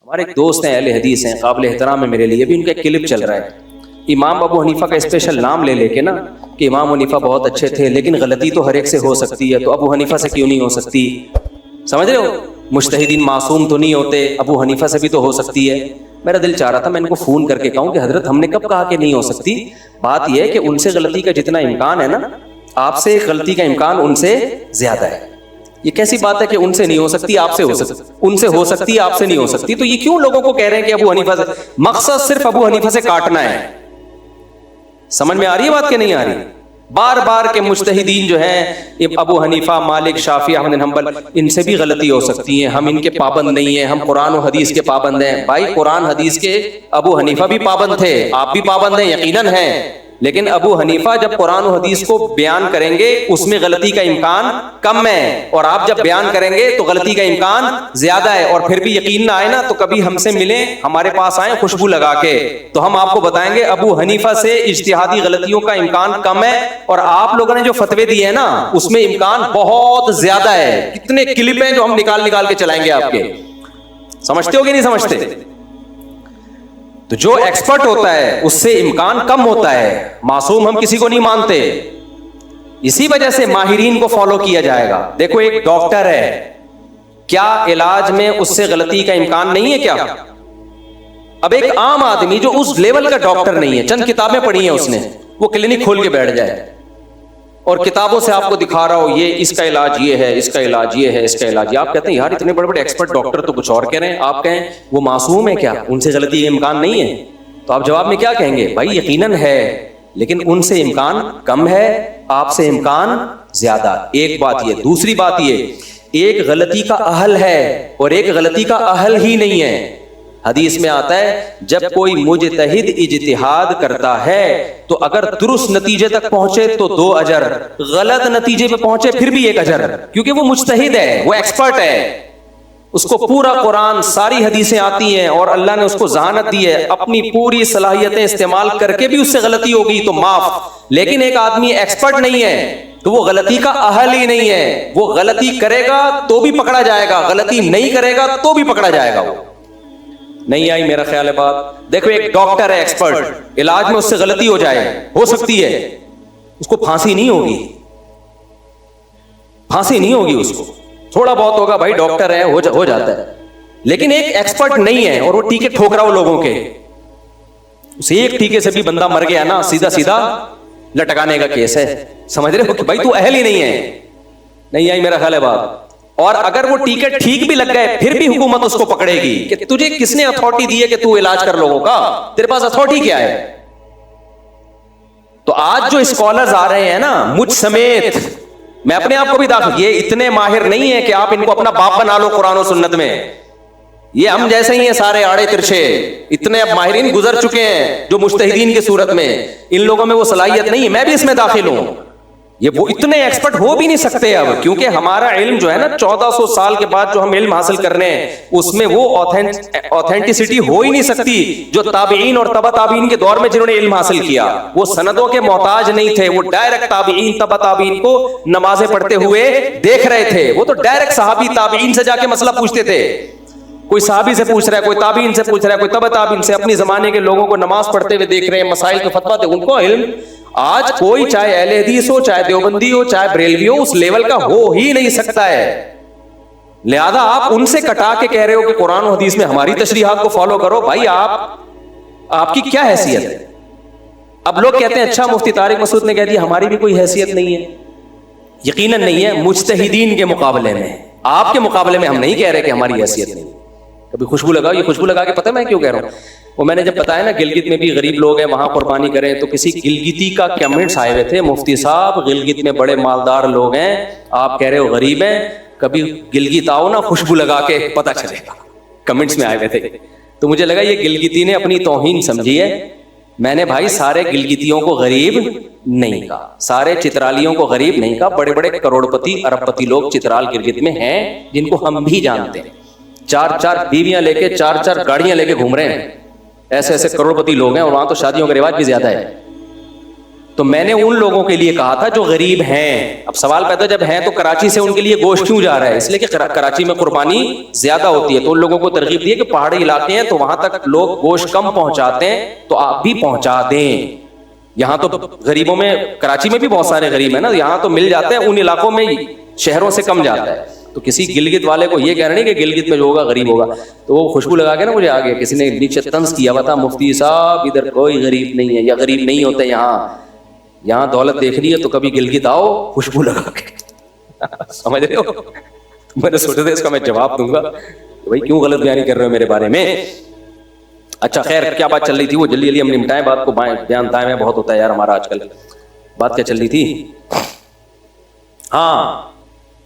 ہمارے ایک دوست ہیں، اہل حدیث ہیں، قابل احترام ہے میرے لیے بھی، ان کا ایک کلپ چل رہا ہے امام ابو حنیفہ کا اسپیشل نام لے لے کے نا کہ امام حنیفہ بہت اچھے تھے لیکن غلطی تو ہر ایک سے ہو سکتی ہے، تو ابو حنیفہ سے کیوں نہیں ہو سکتی؟ سمجھ رہے ہو؟ مجتہدین معصوم تو نہیں ہوتے، ابو حنیفہ سے بھی تو ہو سکتی ہے۔ میرا دل چاہ رہا تھا میں ان کو فون کر کے کہوں کہ حضرت ہم نے کب کہا کہ نہیں ہو سکتی؟ بات یہ ہے کہ ان سے غلطی کا جتنا امکان ہے نا، آپ سے غلطی کا امکان ان سے زیادہ ہے۔ یہ کیسی بات ہے کہ ان سے نہیں ہو سکتی آپ سے ہو سکتی، ان سے ہو سکتی آپ سے نہیں ہو سکتی؟ تو یہ کیوں لوگوں کو کہہ رہے ہیں کہ ابو حنیفہ سے؟ مقصد صرف ابو حنیفہ سے کاٹنا ہے۔ سمجھ میں آ رہی ہے بات کہ نہیں آ رہی؟ بار بار کے مجتہدین جو ہیں ابو حنیفہ، مالک، شافعی، احمد بن حنبل، ان سے بھی غلطی ہو سکتی ہے، ہم ان کے پابند نہیں ہیں، ہم قرآن و حدیث کے پابند ہیں۔ بھائی قرآن حدیث کے ابو حنیفہ بھی پابند تھے، آپ بھی پابند ہیں، یقیناً ہیں، لیکن ابو حنیفہ جب قرآن و حدیث کو بیان کریں گے اس میں غلطی کا امکان کم ہے، اور آپ جب بیان کریں گے تو غلطی کا امکان زیادہ ہے۔ اور پھر بھی یقین نہ آئے نا تو کبھی ہم سے ملیں، ہمارے پاس آئیں خوشبو لگا کے، تو ہم آپ کو بتائیں گے ابو حنیفہ سے اجتہادی غلطیوں کا امکان کم ہے، اور آپ لوگوں نے جو فتوے دیے ہیں نا اس میں امکان بہت زیادہ ہے۔ کتنے کلپ ہیں جو ہم نکال کے چلائیں گے آپ کے، سمجھتے ہو کہ نہیں سمجھتے؟ تو جو ایکسپرٹ ہوتا ہے اس سے امکان کم ہوتا ہے، معصوم ہم کسی کو نہیں مانتے، اسی وجہ سے ماہرین کو فالو کیا جائے گا۔ دیکھو ایک ڈاکٹر ہے، کیا علاج میں اس سے غلطی کا امکان نہیں ہے کیا؟ اب ایک عام آدمی جو اس لیول کا ڈاکٹر نہیں ہے، چند کتابیں پڑھی ہیں اس نے، وہ کلینک کھول کے بیٹھ جائے اور کتابوں سے آپ کو دکھا رہا ہو یہ اس کا علاج یہ ہے، اس کا علاج یہ ہے، اس کا علاج یہ، آپ کہتے ہیں یار اتنے بڑے بڑے ایکسپرٹ ڈاکٹر تو کچھ اور کہہ رہے ہیں، آپ کہیں وہ معصوم ہے کیا؟ ان سے غلطی کا امکان نہیں ہے؟ تو آپ جواب میں کیا کہیں گے؟ بھائی یقیناً ہے، لیکن ان سے امکان کم ہے، آپ سے امکان زیادہ۔ ایک بات یہ، دوسری بات یہ، ایک غلطی کا اہل ہے اور ایک غلطی کا اہل ہی نہیں ہے۔ حدیث میں آتا ہے جب کوئی مجتہد اجتہاد کرتا ہے تو اگر درست نتیجے تک پہنچے تو 2 اجر، غلط نتیجے پہ پہنچے پھر بھی 1 اجر، کیونکہ وہ مجتہد ہے، وہ ایکسپرٹ ہے، اس کو پورا قرآن ساری حدیثیں آتی ہیں اور اللہ نے اس کو ذہانت دی ہے، اپنی پوری صلاحیتیں استعمال کر کے بھی اس سے غلطی ہو گئی تو معاف۔ لیکن ایک آدمی ایکسپرٹ نہیں ہے تو وہ غلطی کا اہل ہی نہیں ہے، وہ غلطی کرے گا تو بھی پکڑا جائے گا، غلطی نہیں کرے گا تو بھی پکڑا جائے گا۔ وہ نہیں آئی میرا خیال ہے بات؟ دیکھو ایک ڈاکٹر ہے ایکسپرٹ، علاج میں اس سے غلطی ہو جائے، ہو سکتی ہے، اس کو پھانسی نہیں ہوگی، پھانسی نہیں ہوگی، اس کو تھوڑا بہت ہوگا، بھائی ڈاکٹر ہے، ہو جاتا ہے۔ لیکن ایک ایکسپرٹ نہیں ہے اور وہ ٹیکے ٹھوک رہا ہو لوگوں کے، اسے ایک ٹیکے سے بھی بندہ مر گیا نا، سیدھا لٹکانے کا کیس ہے۔ سمجھ رہے ہو کہ بھائی تو اہل ہی نہیں ہے؟ نہیں آئی میرا خیال ہے بات؟ اور اگر وہ ٹیکے ٹھیک بھی لگ گئے پھر بھی حکومت اس کو پکڑے گی کہ تجھے کس نے اتھارٹی دی ہے کہ تو علاج کر لوگوں کا، تیرے پاس اتھارٹی کیا ہے؟ تو آج جو اسکالرز آ رہے ہیں نا، مجھ سمیت، میں اپنے آپ کو بھی داخل، یہ اتنے ماہر نہیں ہے کہ آپ ان کو اپنا باپ بنا لو قرآن و سنت میں، یہ ہم جیسے ہی ہیں سارے آڑے ترچھے، اتنے اب ماہرین گزر چکے ہیں جو مجتہدین کی صورت میں، ان لوگوں میں وہ صلاحیت نہیں ہے، میں بھی اس میں داخل ہوں۔ یہ وہ اتنے ایکسپرٹ ہو بھی نہیں سکتے اب، کیونکہ ہمارا علم جو ہے نا 1400 سال کے بعد جو ہم علم حاصل کر رہے ہیں اس میں وہ اوتھینٹسٹی ہو ہی نہیں سکتی جو تابعین اور تبع تابعین کے دور میں جنہوں نے علم حاصل کیا، وہ سندوں کے محتاج نہیں تھے، وہ ڈائریکٹ تابعین تبع تابعین کو نمازیں پڑھتے ہوئے دیکھ رہے تھے، وہ تو ڈائریکٹ صحابی تابعین سے جا کے مسئلہ پوچھتے تھے، کوئی صحابی سے پوچھ رہا ہے، کوئی تابعین سے پوچھ رہا ہے، کوئی تبع تابعین سے، اپنی زمانے کے لوگوں کو نماز پڑھتے ہوئے دیکھ رہے ہیں، مسائل کے فتویٰ تھے، ان کو علم۔ آج کوئی چاہے اہل حدیث ہو، چاہے دیوبندی ہو، چاہے بریلوی ہو، اس لیول کا ہو ہی نہیں سکتا ہے۔ لہذا آپ ان سے کٹا کے کہہ رہے ہو کہ قرآن و حدیث میں ہماری تشریحات کو فالو کرو، بھائی آپ کی کیا حیثیت ہے؟ اب لوگ کہتے ہیں اچھا مفتی طارق مسعود نے کہہ دیا، ہماری بھی کوئی حیثیت نہیں ہے، یقیناً نہیں ہے، مجتہدین کے مقابلے میں، آپ کے مقابلے میں ہم نہیں کہہ رہے کہ ہماری حیثیت نہیں۔ کبھی خوشبو لگاؤ، یہ خوشبو لگا کے پتہ میں کیوں کہہ رہا ہوں؟ وہ میں نے جب بتایا نا گلگت میں بھی غریب لوگ ہیں، وہاں قربانی کریں، تو کسی گلگتی کا کمنٹس آئے ہوئے تھے، مفتی صاحب گلگت میں بڑے مالدار لوگ ہیں، آپ کہہ رہے ہو غریب ہیں، کبھی گلگت آؤ نا خوشبو لگا کے پتہ چلے گا، کمنٹس میں آئے ہوئے تھے۔ تو مجھے لگا یہ گلگتی نے اپنی توہین سمجھی ہے۔ میں نے بھائی سارے گلگتیوں کو غریب نہیں کہا، سارے چترالیوں کو غریب نہیں کہا، بڑے بڑے کروڑ پتی ارب پتی لوگ چترال گلگت میں ہیں جن کو ہم بھی جانتے ہیں، 4 بیویاں لے کے 4 گاڑیاں لے کے گھوم رہے ہیں، ایسے کروڑ پتی لوگ ہیں، اور وہاں تو شادیوں کا رواج بھی زیادہ ہے۔ تو میں نے ان لوگوں کے لیے کہا تھا جو غریب ہیں. اب سوال پیدا جب ہیں تو کراچی سے ان کے لیے گوشت کیوں جا رہا ہے؟ اس لیے کہ کراچی میں قربانی زیادہ ہوتی ہے, تو ان لوگوں کو ترغیب دی ہے کہ پہاڑی علاقے ہیں تو وہاں تک لوگ گوشت کم پہنچاتے ہیں تو آپ بھی پہنچا دیں. یہاں تو غریبوں میں, کراچی میں بھی بہت سارے غریب ہیں نا, یہاں تو مل جاتے ہیں, ان علاقوں میں شہروں سے کم جاتا ہے. تو کسی گلگت والے کو یہ کہہ رہے نہیں کہ گلگت میں جو ہوگا غریب ہوگا, تو وہ خوشبو لگا کے نا مجھے آگے کسی نے نیچے طنز کیا ہوا تھا, مفتی صاحب ادھر کوئی غریب نہیں ہے یا غریب نہیں ہوتے یہاں دولت دیکھنی ہے تو کبھی گلگت آؤ خوشبو لگا کے. سمجھ رہے ہو؟ میں نے سوچا تھا اس کا میں جواب دوں گا بھائی کیوں غلط بیانی کر رہے ہو میرے بارے میں. اچھا خیر, کیا بات چل رہی تھی وہ جلدی جلدی ہم نمٹائیں بات کو, بیان دائیں میں بہت ہوتا ہے یار ہمارا آج کل. بات کیا چل رہی تھی؟ ہاں,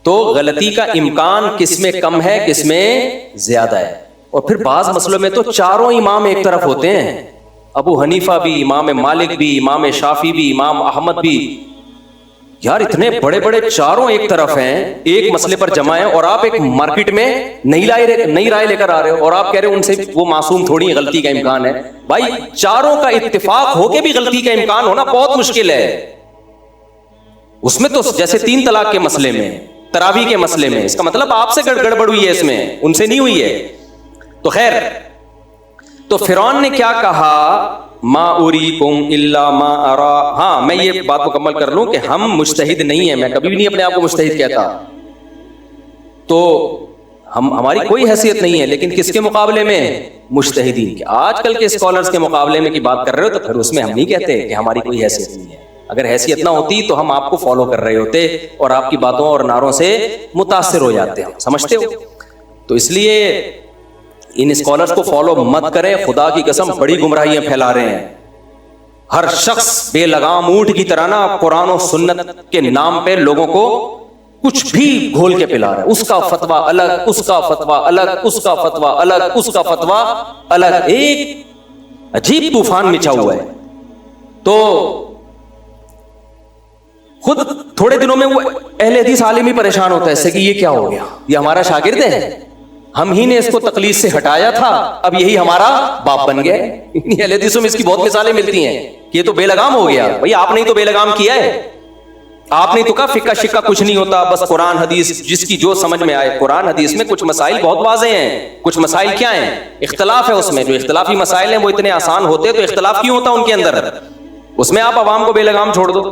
تو غلطی کا امکان کس میں کم ہے کس میں زیادہ ہے. اور پھر بعض مسئلوں میں تو چاروں امام ایک طرف ہوتے ہیں, ابو حنیفہ بھی, امام مالک بھی, امام شافعی بھی, امام احمد بھی. یار اتنے بڑے بڑے چاروں ایک طرف ہیں, ایک مسئلے پر جمع ہیں, اور آپ ایک مارکیٹ میں نئی رائے لے کر آ رہے ہو اور آپ کہہ رہے ہو ان سے وہ معصوم تھوڑی غلطی کا امکان ہے. بھائی چاروں کا اتفاق ہو کے بھی غلطی کا امکان ہونا بہت مشکل ہے. اس میں تو جیسے 3 طلاق کے مسئلے میں, تراویح کے مسئلے میں, اس کا مطلب آپ سے گڑبڑ ہوئی ہے, اس میں ان سے نہیں ہوئی ہے. تو خیر, تو فرعون نے کیا کہا, ما اریکم الا ما ارا. ہاں میں یہ بات مکمل کر لوں کہ ہم مجتہد نہیں ہیں, میں کبھی بھی نہیں اپنے آپ کو مجتہد کہتا, تو ہماری کوئی حیثیت نہیں ہے, لیکن کس کے مقابلے میں؟ مجتہدین کے. آج کل کے اسکالرز کے مقابلے میں کی بات کر رہے ہو تو پھر اس میں ہم نہیں کہتے کہ ہماری کوئی حیثیت نہیں ہے. اگر حیثیت نہ ہوتی تو ہم آپ کو فالو کر رہے ہوتے اور آپ کی باتوں اور نعروں سے متاثر ہو جاتے ہیں, سمجھتے ہو؟ تو اس لیے ان اسکالرز کو فالو مت کریں, خدا کی قسم بڑی گمراہیاں پھیلا رہے ہیں. ہر شخص بے لگام اونٹ کی طرح نا قرآن و سنت کے نام پہ لوگوں کو کچھ بھی گھول کے پلا رہا ہے. اس کا فتویٰ الگ, اس کا فتویٰ الگ, اس کا فتویٰ الگ, اس کا فتویٰ الگ, ایک عجیب طوفان مچا ہوا ہے. تو خود تھوڑے دنوں میں وہ اہل حدیث عالم ہی پریشان ہوتا ہے اس سے کہ یہ کیا ہو گیا, یہ ہمارا شاگرد ہے, ہم ہی نے اس کو تقلید سے ہٹایا تھا, اب یہی ہمارا باپ بن گیا. اہل حدیثوں میں اس کی بہت مثالیں ملتی ہیں کہ یہ تو بے لگام ہو گیا. بھئی آپ نے تو بے لگام کیا ہے, آپ نے تو کہا فقہ شکہ کچھ نہیں ہوتا, بس قرآن حدیث جس کی جو سمجھ میں آئے. قرآن حدیث میں کچھ مسائل بہت واضح ہیں, کچھ مسائل کیا ہیں, اختلاف ہے اس میں. جو اختلافی مسائل ہیں وہ اتنے آسان ہوتے تو اختلاف کیوں ہوتا ان کے اندر, اس میں آپ عوام کو بے لگام چھوڑ دو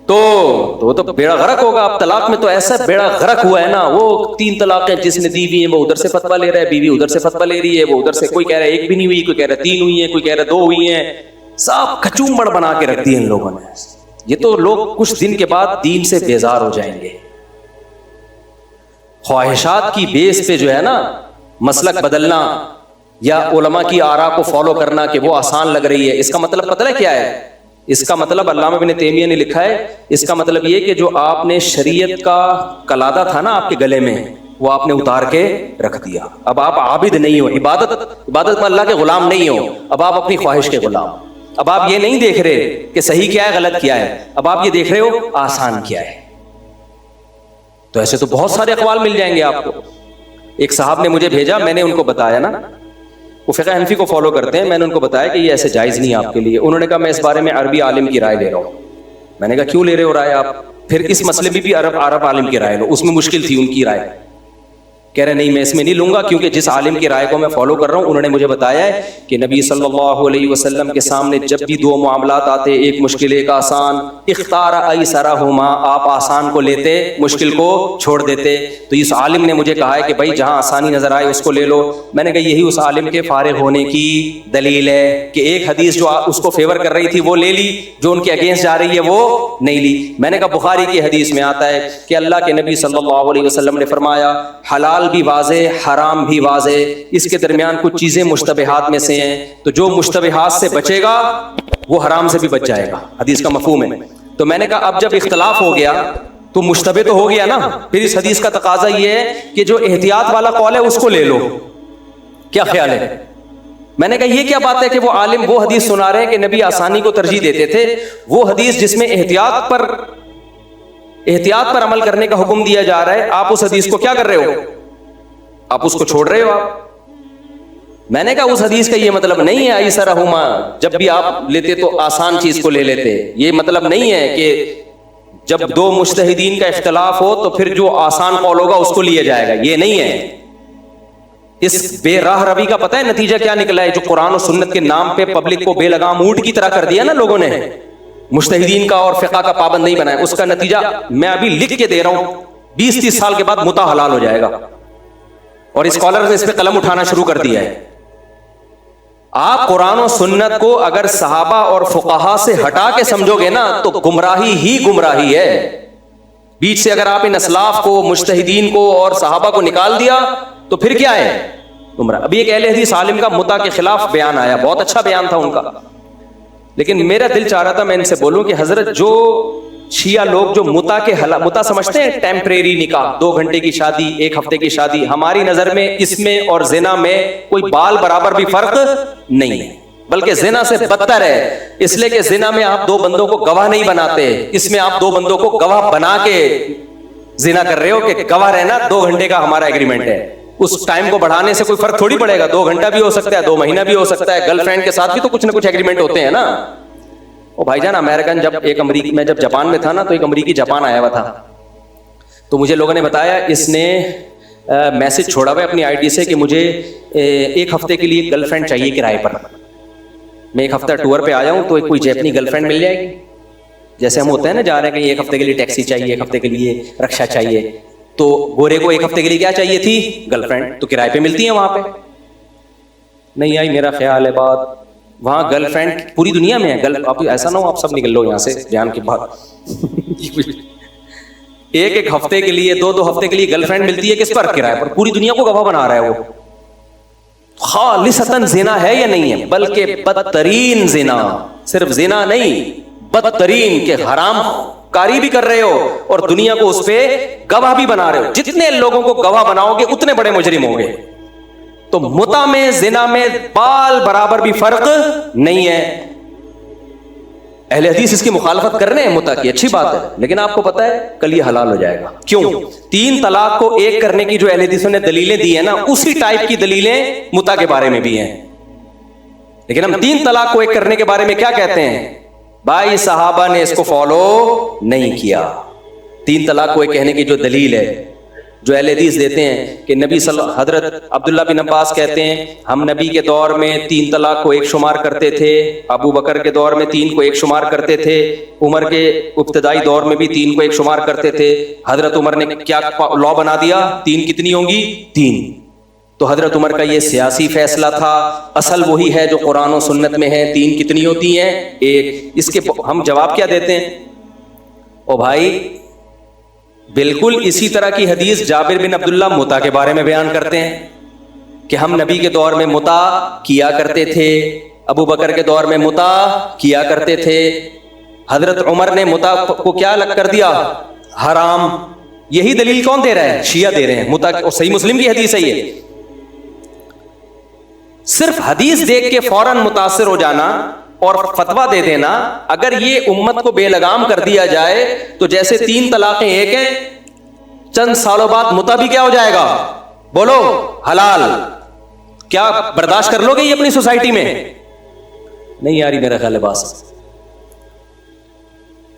تو بیڑا غرق ہوگا. اب طلاق میں تو ایسا بیڑا غرق ہوا ہے نا, وہ 3 طلاقیں جس نے دی ہوئی ہیں وہ ادھر سے فتویٰ لے رہا ہے, بیوی ادھر سے فتویٰ لے رہی ہے, وہ ادھر سے کوئی کہہ رہا ہے 1 بھی نہیں ہوئی, کوئی کہہ رہا ہے 3 ہوئی ہیں, کوئی کہہ رہا ہے 2 ہوئی ہیں. سب کچومبڑ بنا کے رکھ دی ان لوگوں نے. یہ تو لوگ کچھ دن کے بعد دین سے بیزار ہو جائیں گے. خواہشات کی بیس پہ جو ہے نا مسلک بدلنا یا علماء کی آراء کو فالو کرنا کہ وہ آسان لگ رہی ہے, اس کا مطلب پتہ ہے کیا ہے؟ اس کا مطلب علامہ ابن تیمیہ نے لکھا ہے, اس کا مطلب یہ کہ جو آپ نے شریعت کا قلادہ تھا نا آپ کے گلے میں, وہ آپ نے اتار کے رکھ دیا. اب آپ عابد نہیں ہو, عبادت میں اللہ کے غلام نہیں ہو, اب آپ اپنی خواہش کے غلام. اب آپ یہ نہیں دیکھ رہے کہ صحیح کیا ہے غلط کیا ہے, اب آپ یہ دیکھ رہے ہو آسان کیا ہے. تو ایسے تو بہت سارے اقوال مل جائیں گے آپ کو. ایک صاحب نے مجھے بھیجا, میں نے ان کو بتایا نا, وہ فقہ حنفی کو فالو کرتے ہیں, میں نے ان کو بتایا کہ یہ ایسے جائز نہیں آپ کے لیے. انہوں نے کہا میں اس بارے میں عربی عالم کی رائے لے رہا ہوں. میں نے کہا کیوں لے رہے ہو رائے آپ؟ پھر اس مسئلے میں بھی عرب عالم کی رائے لو. اس میں مشکل تھی ان کی رائے. کہہ رہے نہیں میں اس میں نہیں لوں گا, کیونکہ جس عالم کی رائے کو میں فالو کر رہا ہوں انہوں نے مجھے بتایا ہے کہ نبی صلی اللہ علیہ وسلم کے سامنے جب بھی 2 معاملات آتے, ایک مشکل ایک آسان, اختار ایسرہما, آپ آسان کو لیتے مشکل کو چھوڑ دیتے. تو اس عالم نے مجھے کہا ہے کہ بھائی جہاں آسانی نظر آئے اس کو لے لو. میں نے کہا یہی اس عالم کے فارغ ہونے کی دلیل ہے کہ ایک حدیث جو اس کو فیور کر رہی تھی وہ لے لی, جو ان کے اگینسٹ جا رہی ہے وہ نہیں لی. میں نے کہا بخاری کی حدیث میں آتا ہے کہ اللہ کے نبی صلی اللہ علیہ وسلم نے فرمایا حلال بھی واضح حرام بھی واضح, اس کے درمیان کچھ چیزیں مشتبہات میں سے ہیں, تو جو مشتبہات سے بچے گا وہ حرام سے بھی بچ جائے گا. حدیث کا مفہوم ہے. تو میں نے کہا اب جب اختلاف ہو گیا تو مشتبہ تو ہو گیا نا, پھر اس حدیث کا تقاضا یہ ہے کہ جو احتیاط والا قول ہے اس کو لے لو. کیا خیال ہے؟ میں نے کہا یہ کیا بات ہے کہ وہ عالم وہ حدیث سنا رہے ہیں کہ نبی آسانی کو ترجیح دیتے تھے, وہ حدیث جس میں احتیاط پر عمل کرنے کا حکم دیا جا رہا ہے, آپ اس حدیث کو کیا کر رہے ہو؟ آپ اس کو چھوڑ رہے ہو. آپ میں نے کہا اس حدیث کا یہ مطلب نہیں ہے ایسرہما، جب بھی آپ لیتے تو آسان چیز کو لے لیتے، یہ مطلب نہیں ہے کہ جب دو مجتہدین کا اختلاف ہو تو پھر جو آسان قول ہوگا اس کو لیا جائے گا، یہ نہیں ہے۔ اس بے راہ روی کا پتہ ہے نتیجہ کیا نکلا ہے؟ جو قرآن و سنت کے نام پہ پبلک کو بے لگام اونٹ کی طرح کر دیا نا لوگوں نے، مجتہدین کا اور فقہ کا پابند نہیں بنایا، اس کا نتیجہ میں ابھی لکھ کے دے رہا ہوں، 20-30 سال کے بعد متع حلال ہو جائے گا، اور اسکالر نے اس پہ قلم اٹھانا شروع کر دیا ہے۔ آپ قرآن و سنت کو اگر صحابہ اور فقہا سے ہٹا کے سمجھو گے نا تو گمراہی ہی گمراہی ہے۔ بیچ سے اگر آپ ان اسلاف کو، مجتہدین کو اور صحابہ کو نکال دیا تو پھر کیا ہے؟ گمراہ۔ ابھی ایک اہل حدیث عالم کا متع کے خلاف بیان آیا، بہت اچھا بیان تھا ان کا، لیکن میرا دل چاہ رہا تھا میں ان سے بولوں کہ حضرت جو شیعہ لوگ جو متع سمجھتے ہیں ٹیمپریری نکاح، 2 گھنٹے کی شادی، 1 ہفتے کی شادی، ہماری نظر میں اس میں اور زنا میں کوئی بال برابر بھی فرق نہیں ہے، بلکہ زنا سے بدتر ہے، اس لیے کہ زنا میں آپ 2 بندوں کو گواہ نہیں بناتے، اس میں آپ 2 بندوں کو گواہ بنا کے زنا کر رہے ہو کہ گواہ رہنا 2 گھنٹے کا ہمارا ایگریمنٹ ہے، اس ٹائم کو بڑھانے سے کوئی فرق تھوڑی پڑے گا، 2 گھنٹہ بھی ہو سکتا ہے، 2 مہینہ بھی ہو سکتا ہے، گرل فرینڈ کے ساتھ بھی تو کچھ نہ کچھ ایگریمنٹ ہوتے ہیں نا۔ او بھائی جان، امریکن میں جب جاپان میں تھا نا تو ایک امریکی جاپان آیا ہوا تھا، تو مجھے لوگوں نے بتایا اس نے میسج چھوڑا ہوا ہے اپنی آئی ڈی سے کہ مجھے 1 ہفتے کے لیے گرل فرینڈ چاہیے کرائے پر، میں 1 ہفتہ ٹور پہ آیا ہوں تو کوئی جیپنی گرل فرینڈ مل جائے گی؟ جیسے ہم ہوتے ہیں نا جا رہے ہیں کہ 1 ہفتے کے لیے ٹیکسی چاہیے، 1 ہفتے کے لیے رکشا چاہیے، تو گورے کو 1 ہفتے کے لیے کیا چاہیے تھی؟ گرل فرینڈ، تو کرائے پہ ملتی ہیں وہاں پہ؟ نہیں آئی میرا خیال ہے بات، وہاں گرل فرینڈ پوری دنیا میں ہے، اب ایسا نہ ہو آپ سب نکل لو یہاں سے بیان کے بعد۔ 1 ہفتے کے لیے، 2 ہفتے کے لیے گرل فرینڈ ملتی ہے، کس پر؟ کرائے پر، پوری دنیا کو گواہ بنا رہا ہے وہ۔ خالصتاً زنا ہے یا نہیں ہے؟ بلکہ بدترین زنا، صرف زنا نہیں، بدترین کہ حرام کاری بھی کر رہے ہو اور دنیا کو اس پہ گواہ بھی بنا رہے ہو، جتنے لوگوں کو گواہ بناؤ گے اتنے بڑے مجرم ہوں گے۔ تو متع میں، زنا میں بال برابر بھی فرق نہیں ہے۔ اہل حدیث اس کی مخالفت کر رہے ہیں متع کی، اچھی بات ہے، لیکن آپ کو پتا ہے کل یہ حلال ہو جائے گا۔ کیوں؟ 3 طلاق کو 1 کرنے کی جو اہل حدیثوں نے دلیلیں دی ہیں نا، اسی ٹائپ کی دلیلیں متع کے بارے میں بھی ہیں، لیکن ہم 3 طلاق کو 1 کرنے کے بارے میں کیا کہتے ہیں؟ بھائی صحابہ نے اس کو فالو نہیں کیا۔ 3 طلاق کو 1 کہنے کی جو دلیل ہے، جو اہل حدیث دیتے ہیں کہ حضرت عبداللہ بن عباس کہتے ہیں ہم نبی کے دور میں 3 طلاق کو 1 شمار کرتے تھے، ابو بکر کے دور میں 3 کو 1 شمار کرتے تھے، عمر کے ابتدائی دور میں بھی 3 کو 1 شمار کرتے تھے، حضرت عمر نے کیا لا بنا دیا؟ 3 کتنی ہوں گی؟ 3۔ تو حضرت عمر کا یہ سیاسی فیصلہ تھا، اصل وہی ہے جو قرآن و سنت میں ہے، 3 کتنی ہوتی ہیں؟ 1۔ اس کے ہم جواب کیا دیتے ہیں؟ او بھائی بالکل اسی طرح کی حدیث جابر بن عبداللہ متع کے بارے میں بیان کرتے ہیں کہ ہم نبی کے دور میں متع کیا کرتے تھے، ابو بکر کے دور میں متع کیا کرتے تھے، حضرت عمر نے متع کو کیا الگ کر دیا؟ حرام۔ یہی دلیل کون دے رہا ہے؟ شیعہ دے رہے ہیں متع، اور صحیح مسلم کی حدیث ہے یہ۔ صرف حدیث دیکھ کے فوراً متاثر ہو جانا اور فتویٰ دے دینا، اگر یہ امت کو بے لگام کر دیا جائے تو جیسے 3 طلاقیں 1 ہیں، چند سالوں بعد متع بھی کیا ہو جائے گا؟ بولو، حلال۔ کیا برداشت کر لو گے یہ اپنی سوسائٹی میں؟ نہیں یاری میرا خیال ہے بات۔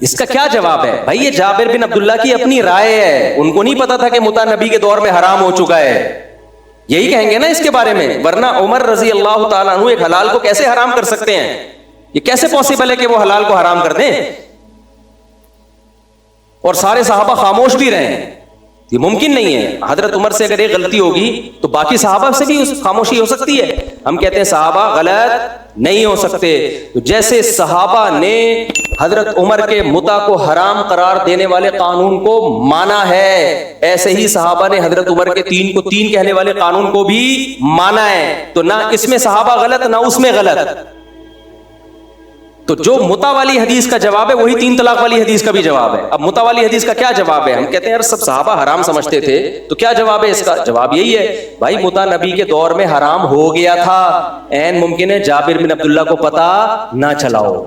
اس کا کیا جواب ہے؟ بھائی یہ جابر بن عبداللہ کی اپنی رائے ہے، ان کو نہیں پتا تھا کہ متع نبی کے دور میں حرام ہو چکا ہے، یہی کہیں گے نا اس کے بارے میں، ورنہ عمر رضی اللہ تعالیٰ عنہ ایک حلال کو کیسے حرام کر سکتے ہیں؟ یہ کیسے پاسبل ہے کہ وہ حلال کو حرام کر دیں اور سارے صحابہ خاموش بھی رہیں؟ یہ ممکن نہیں ہے۔ حضرت عمر سے اگر ایک غلطی ہوگی تو باقی صحابہ سے بھی خاموشی ہو سکتی ہے۔ ہم کہتے ہیں صحابہ غلط نہیں ہو سکتے، تو جیسے صحابہ نے حضرت عمر کے متع کو حرام قرار دینے والے قانون کو مانا ہے، ایسے ہی صحابہ نے حضرت عمر کے 3 کو 3 کہنے والے قانون کو بھی مانا ہے، تو نہ اس میں صحابہ غلط نہ اس میں غلط۔ تو جو متع والی حدیث کا جواب ہے وہی 3 طلاق والی حدیث کا بھی جواب ہے۔ اب متع والی حدیث کا کیا جواب ہے؟ ہم کہتے ہیں یار سب صحابہ حرام سمجھتے تھے، تو کیا جواب ہے اس کا؟ جواب یہی ہے بھائی متع نبی کے دور میں حرام ہو گیا تھا، عین ممکن ہے جابر بن عبداللہ کو پتہ نہ چلا ہو۔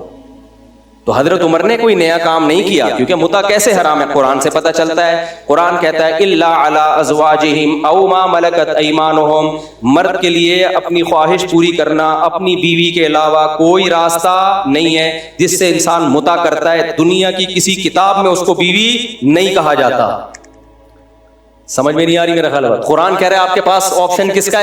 تو حضرت عمر نے کوئی نیا کام نہیں کیا، کیونکہ متع کیسے حرام ہے قرآن سے پتہ چلتا ہے. قرآن کہتا ہے الا علی ازواجہم او ما ملکت ایمانہم، مرد کے لیے اپنی خواہش پوری کرنا اپنی بیوی کے علاوہ کوئی راستہ نہیں ہے جس سے انسان متع کرتا ہے. دنیا کی کسی کتاب میں اس کو بیوی نہیں کہا جاتا. سمجھ میں نہیں آ رہی میرا خیال ہے؟ قرآن کہہ رہا ہے آپ کے پاس آپشن کس کا ہے؟